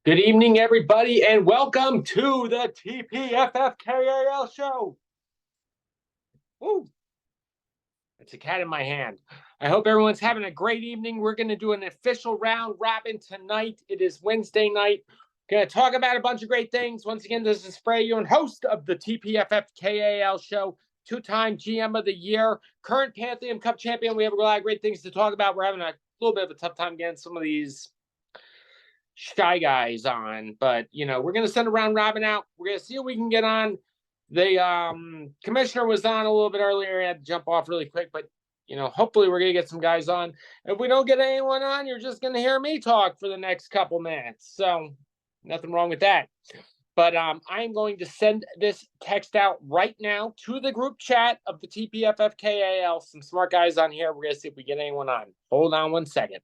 Good evening, everybody, and welcome to the TPFFKAL show. Woo! It's a cat in my hand. I hope everyone's having a great evening. We're going to do an official round robin tonight. It is Wednesday night. Going to talk about a bunch of great things. Once again, this is Frey, your host of the TPFFKAL show, two-time GM of the year, current Pantheon Cup champion. We have a lot of great things to talk about. We're having a little bit of a tough time getting some of these shy guys on, but we're gonna send a round robin out. We're gonna see if we can get on. The commissioner was on a little bit earlier. He had to jump off really quick, but hopefully we're gonna get some guys on. If we don't get anyone on, you're just gonna hear me talk for the next couple minutes. So nothing wrong with that. But I'm going to send this text out right now to the group chat of the TPFFKAL. Some smart guys on here. We're gonna see if we get anyone on. Hold on one second.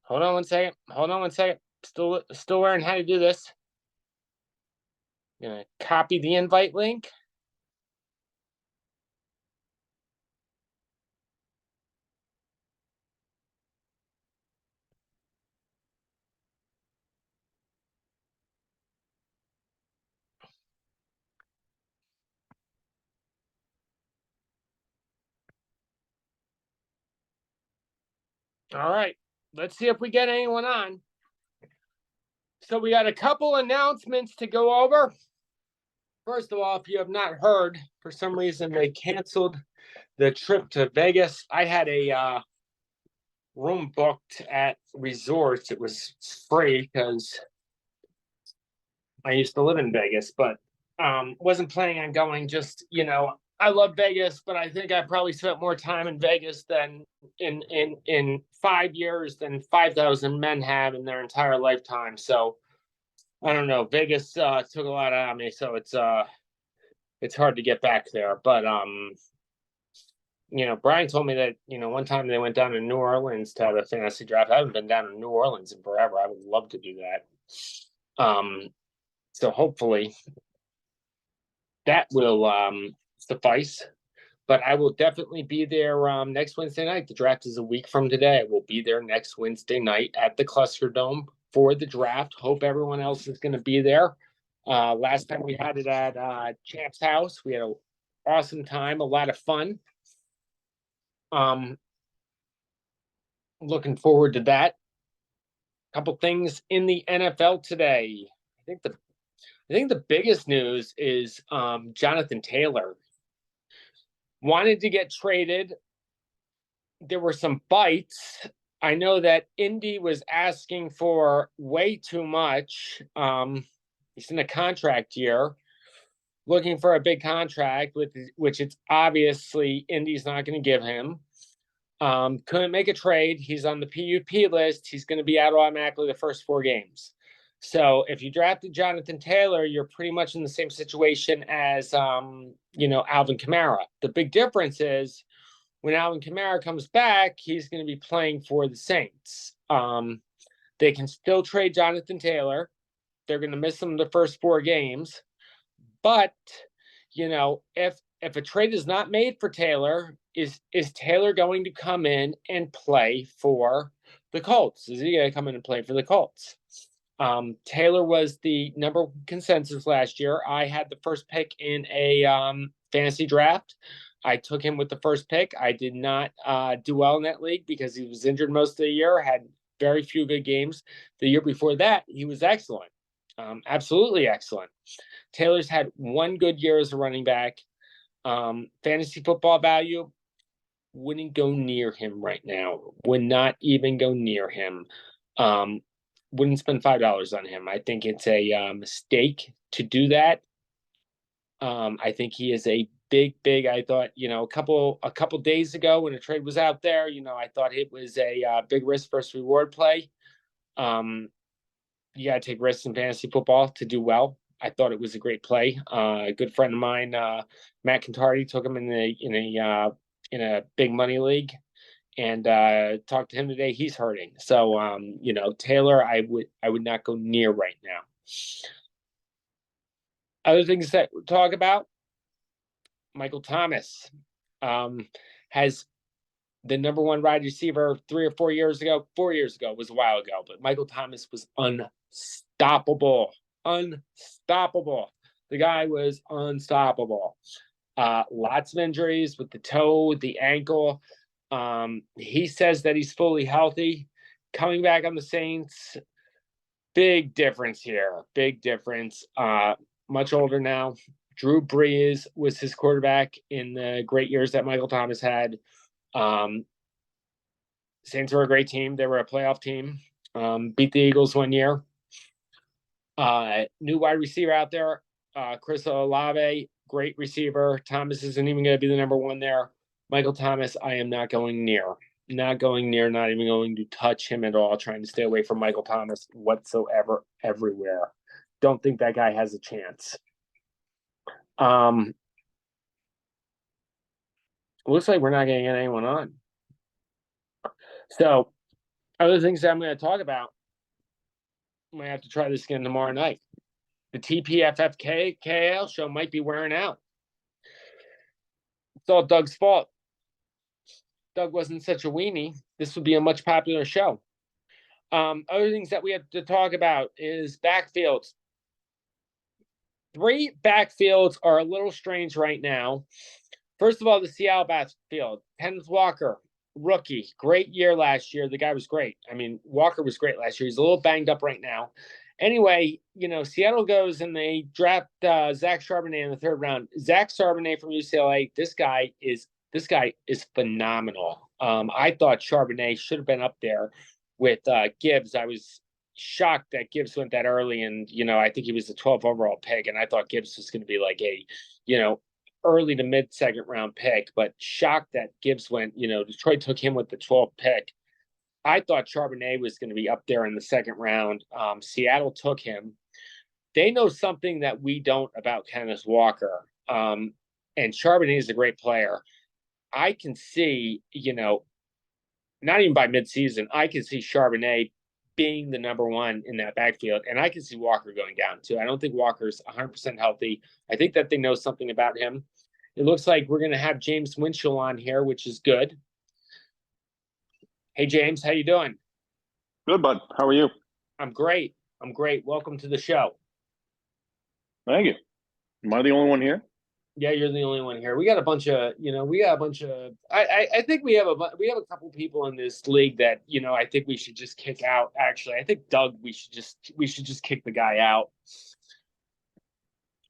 Hold on one second. Still learning how to do this. I'm gonna copy the invite link. All right, let's see if we get anyone on. So we got a couple announcements to go over. First of all, if you have not heard, for some reason they canceled the trip to Vegas. I had a room booked at resorts. It was free because I used to live in Vegas, but wasn't planning on going. Just I love Vegas, but I think I probably spent more time in Vegas than in 5 years than 5,000 men have in their entire lifetime. So I don't know. Vegas took a lot out of me, so it's hard to get back there. But Brian told me that one time they went down to New Orleans to have a fantasy draft. I haven't been down to New Orleans in forever. I would love to do that. So hopefully that will suffice. But I will definitely be there next Wednesday night. The draft is a week from today. I will be there next Wednesday night at the Cluster Dome for the draft. Hope everyone else is going to be there. Last time we had it at Champ's house. We had an awesome time, a lot of fun. Looking forward to that. A couple things in the NFL today. I think the biggest news is Jonathon Taylor wanted to get traded. There were some bites. I know that Indy was asking for way too much. He's in a contract year, looking for a big contract, which it's obviously Indy's not going to give him. Couldn't make a trade. He's on the PUP list. He's going to be out automatically the first 4 games. So if you drafted Jonathon Taylor, you're pretty much in the same situation as Alvin Kamara. The big difference is when Alvin Kamara comes back, he's going to be playing for the Saints. They can still trade Jonathon Taylor. They're going to miss him the first 4 games. But, if a trade is not made for Taylor, is Taylor going to come in and play for the Colts? Is he going to come in and play for the Colts? Taylor was the number 1 consensus last year. I had the first pick in a fantasy draft. I took him with the first pick. I did not do well in that league because he was injured most of the year, had very few good games. The year before that, he was excellent. Absolutely excellent. Taylor's had 1 good year as a running back. Fantasy football value, wouldn't go near him right now. Would not even go near him. Wouldn't spend $5 on him. I think it's a mistake to do that. I think he is a big. I thought a couple days ago when the trade was out there, I thought it was a big risk versus reward play. You got to take risks in fantasy football to do well. I thought it was a great play. A good friend of mine, Matt Contardi, took him in a big money league and talked to him today. He's hurting. So Taylor, I would not go near right now. Other things that we talk about, Michael Thomas has the number one wide receiver 3 or 4 years ago. 4 years ago was a while ago, but Michael Thomas was unstoppable. Unstoppable. The guy was unstoppable. Lots of injuries with the toe, the ankle. He says that he's fully healthy. Coming back on the Saints, big difference here. Big difference. Much older now. Drew Brees was his quarterback in the great years that Michael Thomas had. Saints were a great team. They were a playoff team. Beat the Eagles one year. New wide receiver out there, Chris Olave, great receiver. Thomas isn't even going to be the number one there. Michael Thomas, I am not going near. Not going near, not even going to touch him at all, trying to stay away from Michael Thomas whatsoever, everywhere. Don't think that guy has a chance. Looks like we're not going to get anyone on. So, other things that I'm going to talk about, I might have to try this again tomorrow night. The TPFFKL show might be wearing out. It's all Doug's fault. Doug wasn't such a weenie, this would be a much popular show. Other things that we have to talk about is backfields. 3 backfields are a little strange right now. First of all, the Seattle backfield. Kenneth Walker, rookie, great year last year. The guy was great. I mean, Walker was great last year. He's a little banged up right now. Anyway, Seattle goes and they draft Zach Charbonnet in the 3rd round. Zach Charbonnet from UCLA. This guy is phenomenal. I thought Charbonnet should have been up there with Gibbs. I was shocked that Gibbs went that early, and I think he was the 12th overall pick, and I thought Gibbs was going to be like a early to mid 2nd round pick, but shocked that Gibbs went. Detroit took him with the 12th pick. I thought Charbonnet was going to be up there in the 2nd round. Seattle took him. They know something that we don't about Kenneth Walker. And Charbonnet is a great player. I can see, not even by midseason, I can see Charbonnet being the number one in that backfield. And I can see Walker going down too. I don't think Walker's 100% healthy. I think that they know something about him. It looks like we're going to have James Winchell on here, which is good. Hey, James, how you doing? Good, bud. How are you? I'm great. Welcome to the show. Thank you. Am I the only one here? Yeah, you're the only one here. We got a bunch of, I think we have a couple people in this league that, I think we should just kick out. Actually, I think Doug, we should just kick the guy out.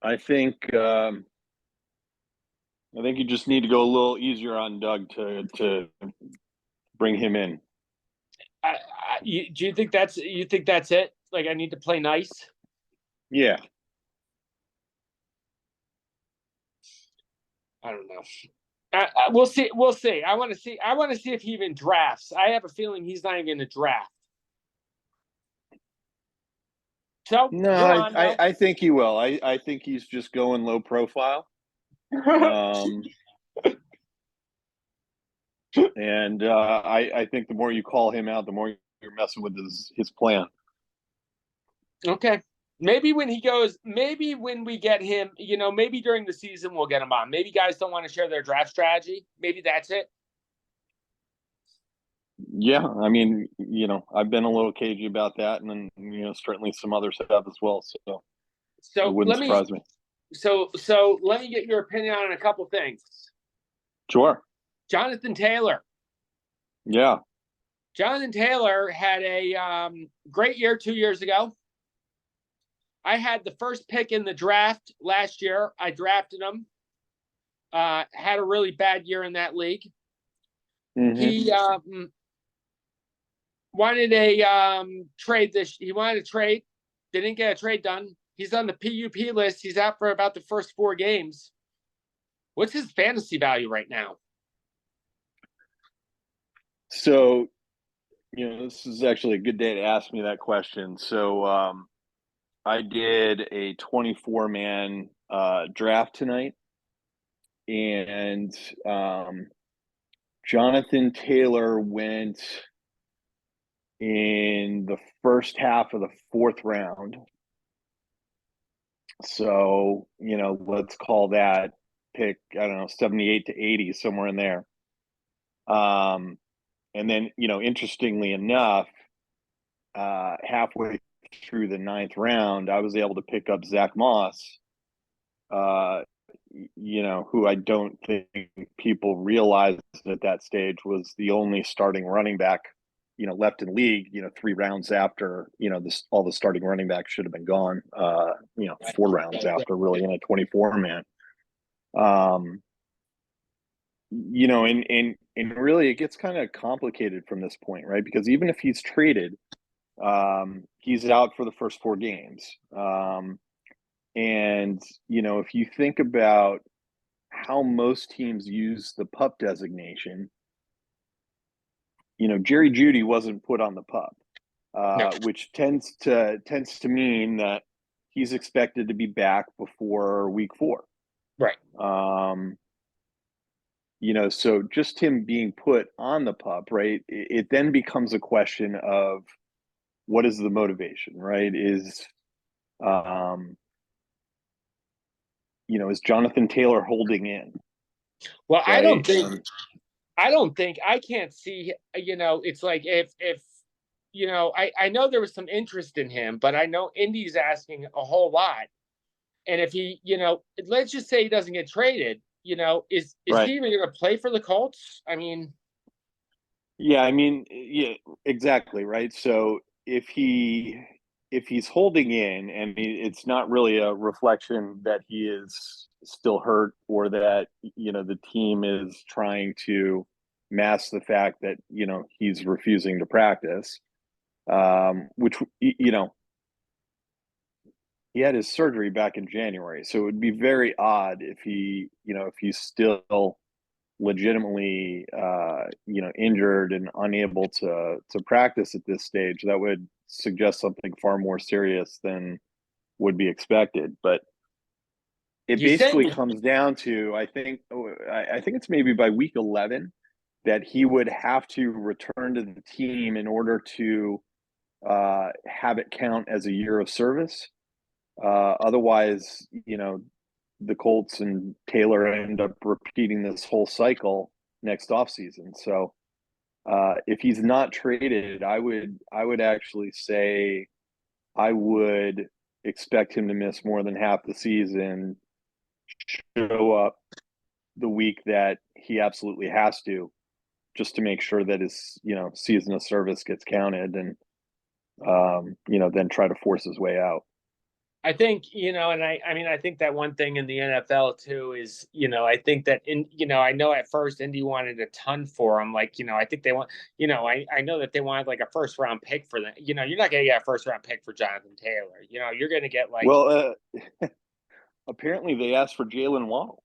I think you just need to go a little easier on Doug to bring him in. Do you think that's it? Like, I need to play nice? Yeah. I don't know. We'll see. I want to see if he even drafts. I have a feeling he's not even going to draft. So no, I think he will. I think he's just going low profile. And I think the more you call him out, the more you're messing with his plan. Okay. Maybe when he goes, maybe when we get him, maybe during the season we'll get him on. Maybe guys don't want to share their draft strategy. Maybe that's it. Yeah, I mean, I've been a little cagey about that, and then certainly some others have as well. So it wouldn't surprise me. So let me get your opinion on a couple things. Sure. Jonathon Taylor. Yeah. Jonathon Taylor had a great year 2 years ago. I had the first pick in the draft last year. I drafted him. Had a really bad year in that league. Mm-hmm. He wanted a trade. He wanted a trade. They didn't get a trade done. He's on the PUP list. He's out for about the first 4 games. What's his fantasy value right now? So, this is actually a good day to ask me that question. So, I did a 24-man draft tonight, and Jonathon Taylor went in the first half of the fourth round. So, let's call that pick, I don't know, 78 to 80, somewhere in there. And then, interestingly enough, halfway through the ninth round, I was able to pick up Zach Moss, who I don't think people realized at that stage was the only starting running back, left in league, 3 rounds after, all the starting running backs should have been gone, 4 rounds after, really, in a 24-man. And really it gets kind of complicated from this point, right? Because even if he's traded, he's out for the first 4 games. And, if you think about how most teams use the pup designation, Jerry Jeudy wasn't put on the pup, No. which tends to mean that he's expected to be back before week 4. Right. So just him being put on the pup, right? It then becomes a question of what is the motivation, right? Is Jonathon Taylor holding in? Well, Right. I can't see, it's like if I know there was some interest in him, but I know Indy's asking a whole lot. And if he, let's just say he doesn't get traded, is Right. he even going to play for the Colts? I mean, yeah, exactly, right. So if he's holding in, and it's not really a reflection that he is still hurt, or that the team is trying to mask the fact that he's refusing to practice, which he had his surgery back in January, so it would be very odd if he's still legitimately injured and unable to practice at this stage. That would suggest something far more serious than would be expected. But it you said, basically comes down to, I think it's maybe by week 11 that he would have to return to the team in order to have it count as a year of service. Otherwise, the Colts and Taylor end up repeating this whole cycle next offseason. So if he's not traded, I would actually say I would expect him to miss more than half the season, show up the week that he absolutely has to, just to make sure that his season of service gets counted, and then try to force his way out. I think, and I mean, I think that one thing in the NFL too is, I think that I know at first Indy wanted a ton for him. Like, I think they want, I know that they wanted like a first round pick for them. You're not going to get a first round pick for Jonathon Taylor. You're going to get like, well, apparently they asked for Jalen Waddle.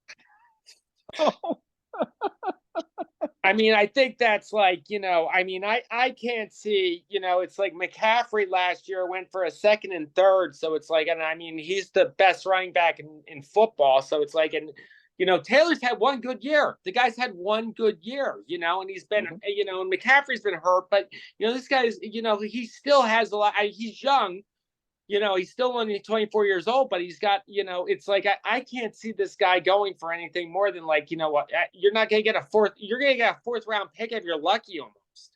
I mean, I think that's like, I mean, I can't see, it's like McCaffrey last year went for a second and third. So it's like, and I mean, he's the best running back in football. So it's like, and, Taylor's had one good year. The guy's had one good year, and he's been, and McCaffrey's been hurt, but, this guy's, he still has a lot. He's young. He's still only 24 years old, but he's got, it's like, I can't see this guy going for anything more than like, what, you're not going to get you're going to get a fourth round pick if you're lucky almost.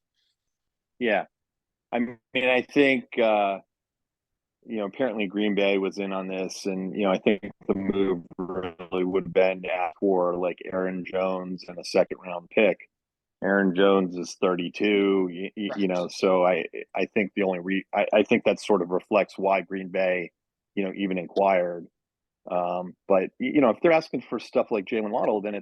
Yeah. I mean, I think, apparently Green Bay was in on this, and, I think the move really would have been for like Aaron Jones and a second round pick. Aaron Jones is 32, so I think I think that sort of reflects why Green Bay, even inquired. But if they're asking for stuff like Jalen Waddle, then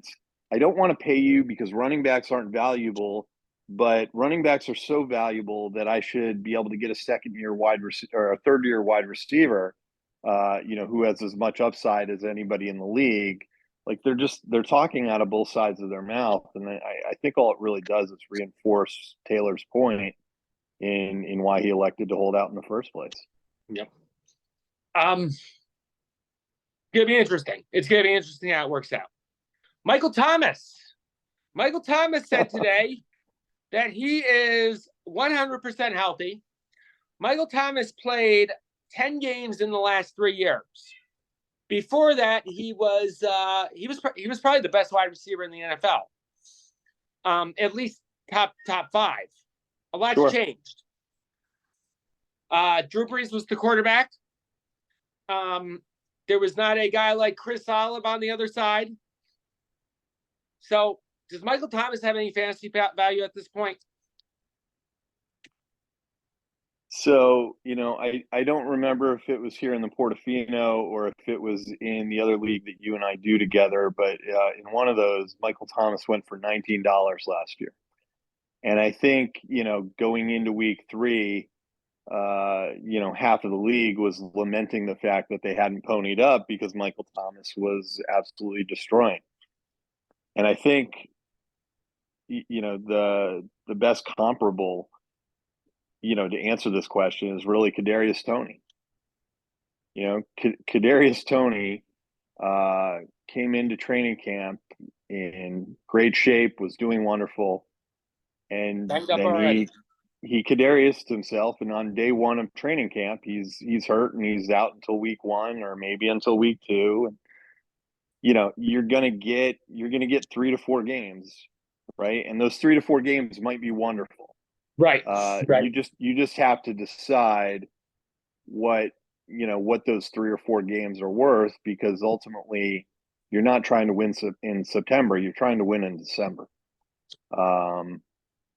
I don't want to pay you because running backs aren't valuable, but running backs are so valuable that I should be able to get a second-year wide receiver or a third-year wide receiver, who has as much upside as anybody in the league. Like they're talking out of both sides of their mouth, and I think all it really does is reinforce Taylor's point in why he elected to hold out in the first place. Yep. It's gonna be interesting. It's gonna be interesting how it works out. Michael Thomas, Michael Thomas said today that he is 100% healthy. Michael Thomas played 10 games in the last 3 years. Before that, he was probably the best wide receiver in the NFL. At least top 5. A lot's Sure. changed. Drew Brees was the quarterback. There was not a guy like Chris Olive on the other side. So, does Michael Thomas have any fantasy value at this point? So, I don't remember if it was here in the Portofino or if it was in the other league that you and I do together, but in one of those, Michael Thomas went for $19 last year. And I think, going into week 3, half of the league was lamenting the fact that they hadn't ponied up because Michael Thomas was absolutely destroying. And I think, the best comparable, to answer this question is really Kadarius Toney. Kadarius Toney came into training camp in great shape, was doing wonderful, and then he Kadarius'd himself, and on day 1 of training camp, he's hurt and he's out until week 1 or maybe until week 2. And you're gonna get 3 to 4 games, right? And those 3 to 4 games might be wonderful. Right. Right. You just have to decide what those 3 or 4 games are worth, because ultimately you're not trying to win in September, you're trying to win in December.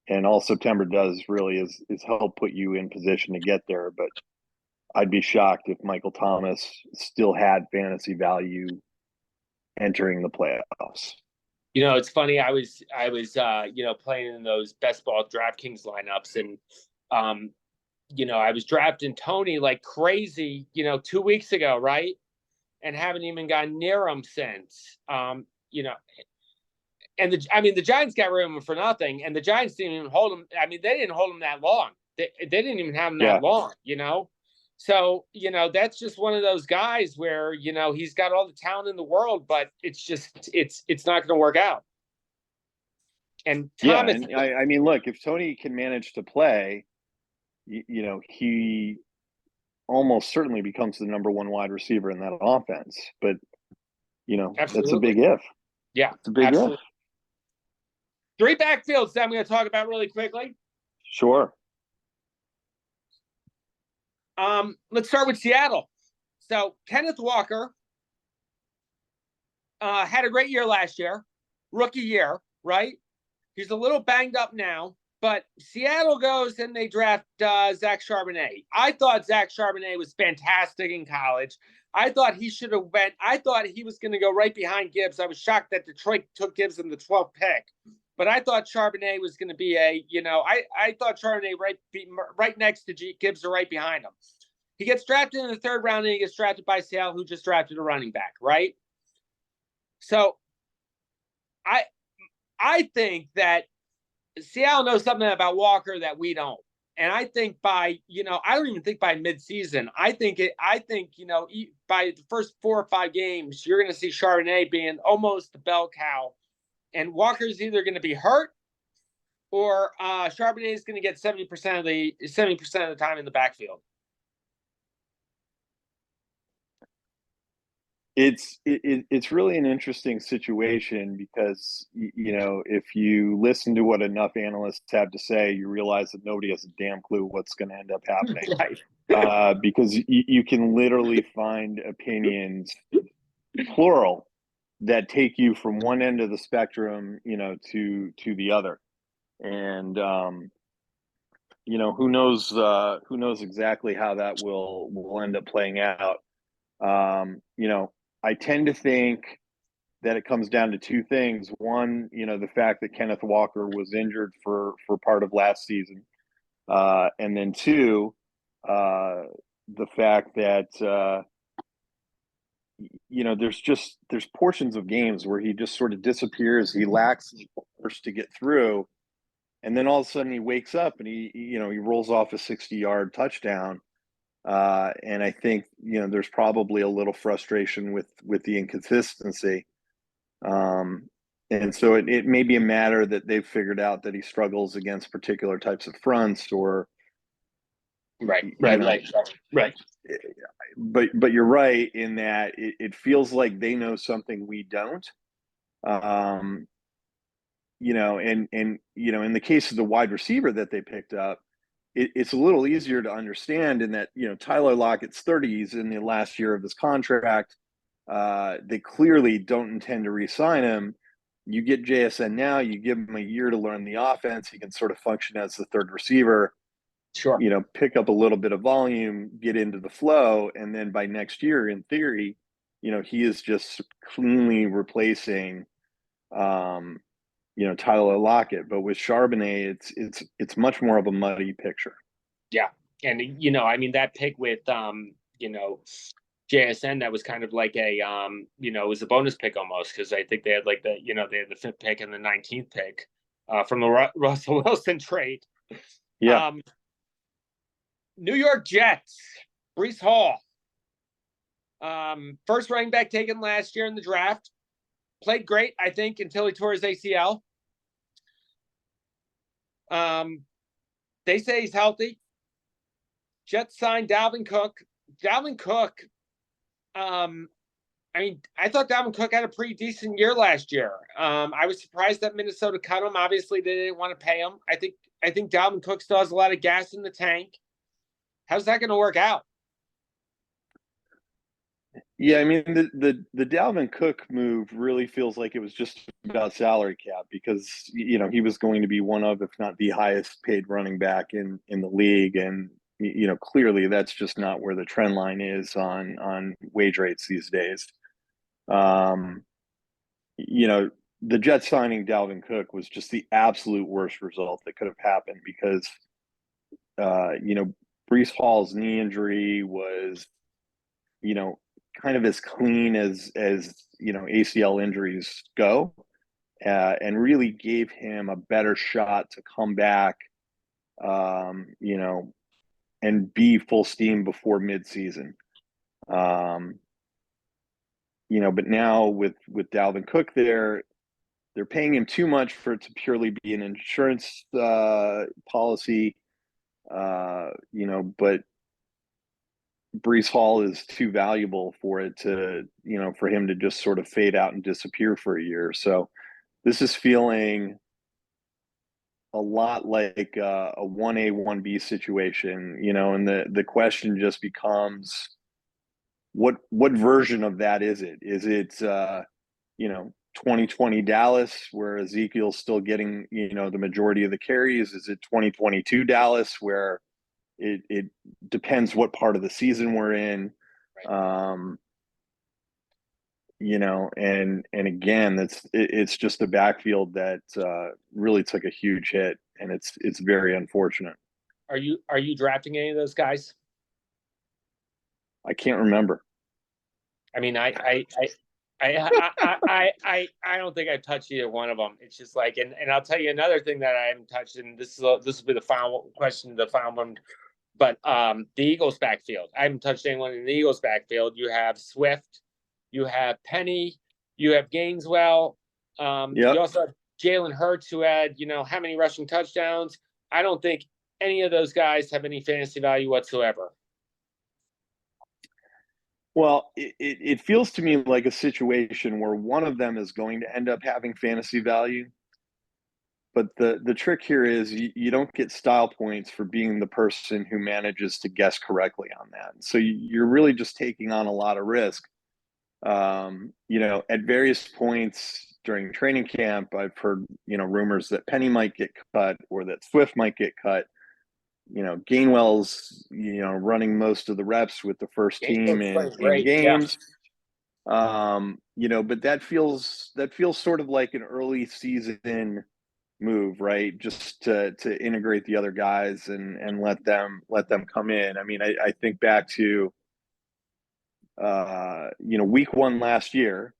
And all September does really is help put you in position to get there. But I'd be shocked if Michael Thomas still had fantasy value entering the playoffs. It's funny. I was playing in those best ball DraftKings lineups, and I was drafting Toney like crazy, 2 weeks ago, right? And haven't even gone near him since. And the Giants got rid of him for nothing, and the Giants didn't even hold him. I mean, they didn't hold him that long. They didn't even have him that long, So, that's just one of those guys where, he's got all the talent in the world, but it's not going to work out. And Thomas, and I mean, look, if Toney can manage to play, he almost certainly becomes the number 1 wide receiver in that offense. But, that's a big if. Yeah, it's a big absolutely. if. 3 backfields that I'm going to talk about really quickly. Sure. Let's start with Seattle. So Kenneth Walker had a great year last year, rookie year, right? He's a little banged up now, but Seattle goes and they draft Zach Charbonnet. I thought Zach Charbonnet was fantastic in college. I thought he should have went. I thought he was going to go right behind Gibbs. I was shocked that Detroit took Gibbs in the 12th pick. But I thought Charbonnet was going to be I thought Charbonnet right next to Gibbs or right behind him. He gets drafted in the 3rd round, and he gets drafted by Seattle, who just drafted a running back, right? So I think that Seattle knows something about Walker that we don't. And I think I don't even think by midseason. I think by the first 4 or 5 games, you're going to see Charbonnet being almost the bell cow. And Walker's either going to be hurt, or Charbonnet is going to get 70% of the time in the backfield. It's really an interesting situation because, if you listen to what enough analysts have to say, you realize that nobody has a damn clue what's going to end up happening. Right. Because you can literally find opinions, plural, that take you from one end of the spectrum, to the other. And, who knows exactly how that will end up playing out. I tend to think that it comes down to 2 things. One, the fact that Kenneth Walker was injured for part of last season. And then 2, the fact that, there's portions of games where he just sort of disappears. He lacks the force to get through. And then all of a sudden he wakes up and he rolls off a 60-yard touchdown. And I think, there's probably a little frustration with the inconsistency. And so it may be a matter that they've figured out that he struggles against particular types of fronts, or Right, you right, know, right, right. but you're right in that it feels like they know something we don't. Um, in the case of the wide receiver that they picked up, it's a little easier to understand in that, Tyler Lockett's 30s in the last year of his contract. They clearly don't intend to re-sign him. You get JSN now, you give him a year to learn the offense. He can sort of function as the third receiver, Sure. pick up a little bit of volume, get into the flow, and then by next year, in theory, he is just cleanly replacing um, Tyler Lockett. But with Charbonnet, it's much more of a muddy picture. Yeah. And I mean that pick with JSN, that was kind of like it was a bonus pick almost, because I think they had they had the fifth pick and the 19th pick from the Russell Wilson trade. Yeah. Um, New York Jets, Brees Hall, first running back taken last year in the draft, played great, I think, until he tore his ACL. Um, they say he's healthy. Jets signed Dalvin Cook. Dalvin Cook, um, I mean, I thought Dalvin Cook had a pretty decent year last year. I was surprised that Minnesota cut him. Obviously, they didn't want to pay him. I think Dalvin Cook still has a lot of gas in the tank. How's that going to work out? Yeah, I mean the Dalvin Cook move really feels like it was just about salary cap, because he was going to be one of, if not the highest paid running back in the league, and clearly that's just not where the trend line is on wage rates these days. Um, you know, the Jets signing Dalvin Cook was just the absolute worst result that could have happened, because Brees Hall's knee injury was you know, kind of as clean as ACL injuries go, and really gave him a better shot to come back, um, you know, and be full steam before midseason. Um, but now with Dalvin Cook there, they're paying him too much for it to purely be an insurance policy. But Brees Hall is too valuable for it to, for him to just sort of fade out and disappear for a year. So this is feeling a lot like a 1A, 1B situation, and the question just becomes what version of that is it? Is it, 2020 Dallas, where Ezekiel's still getting, the majority of the carries? Is it 2022 Dallas, where it depends what part of the season we're in? Right. Um, and again, it's just a backfield that really took a huge hit, and it's very unfortunate. Are you drafting any of those guys? I can't remember. I mean, I don't think I've touched either one of them. It's just like, and I'll tell you another thing that I haven't touched, and this will be the final question, the final one. But the Eagles backfield, I haven't touched anyone in the Eagles backfield. You have Swift, you have Penny, you have Gaineswell. You Yep. also have Jalen Hurts, who had how many rushing touchdowns. I don't think any of those guys have any fantasy value whatsoever. Well, it feels to me like a situation where one of them is going to end up having fantasy value. But the trick here is you don't get style points for being the person who manages to guess correctly on that. So you're really just taking on a lot of risk. At various points during training camp, I've heard, rumors that Penny might get cut or that Swift might get cut. Gainwell's, running most of the reps with the first team Gainwell's in playing great, yeah. games. But that feels sort of like an early season move, right? Just to integrate the other guys and let them come in. I mean, I think back to week one last year.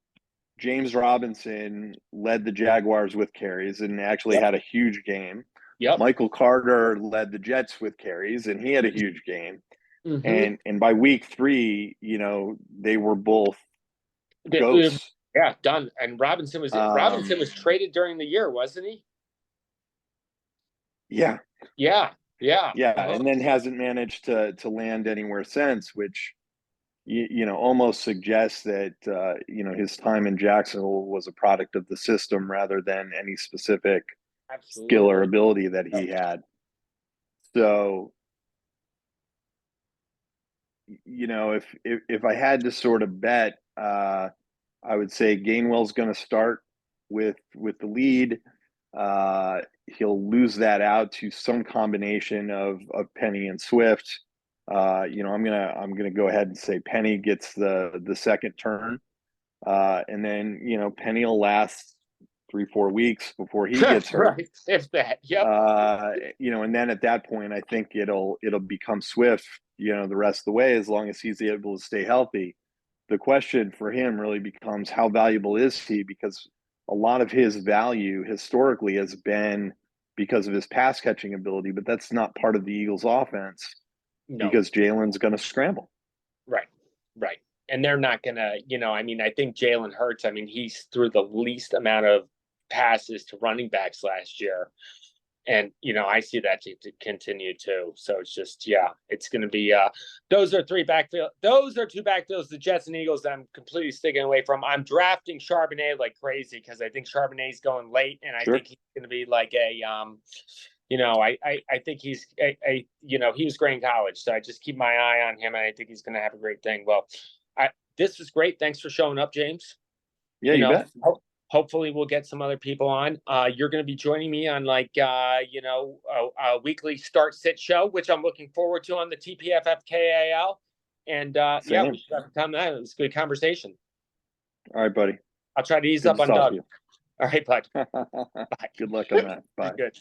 James Robinson led the Jaguars with carries and actually Yep. had a huge game. Yep. Michael Carter led the Jets with carries and he had a huge game. Mm-hmm. And by week three, they were both ghosts. Yeah, done. And Robinson was traded during the year, wasn't he? Yeah, Yeah, yeah. yeah, Uh-huh. and then hasn't managed to land anywhere since, which almost suggests that his time in Jacksonville was a product of the system rather than any specific skill or Absolutely. ability that he had. So, if I had to sort of bet, I would say Gainwell's going to start with the lead. He'll lose that out to some combination of Penny and Swift. I'm gonna go ahead and say Penny gets the second turn, and then Penny will last 3-4 weeks before he gets hurt. Right. If that. Yep. And then at that point, I think it'll become Swift, the rest of the way as long as he's able to stay healthy. The question for him really becomes how valuable is he? Because a lot of his value historically has been because of his pass catching ability, but that's not part of the Eagles' offense No. because Jalen's going to scramble. Right. Right. And they're not gonna, I mean, I think Jalen Hurts, I mean, he's threw the least amount of passes to running backs last year. And I see that to continue too. So it's just, yeah, it's going to be. Those are two backfields, the Jets and Eagles, that I'm completely sticking away from. I'm drafting Charbonnet like crazy because I think Charbonnet's going late, and I Sure. think he's going to be like I think he's he was great in college, so I just keep my eye on him, and I think he's going to have a great thing. Well, this was great. Thanks for showing up, James. Yeah, you bet. Hopefully we'll get some other people on. You're going to be joining me on a weekly start sit show, which I'm looking forward to on the TPFFKAL. And yeah, we should have time. That it was a good conversation. All right, buddy. I'll try to ease Good up to on talk Doug. to you. All right, bud. Bye. Good luck on that. Bye. Good.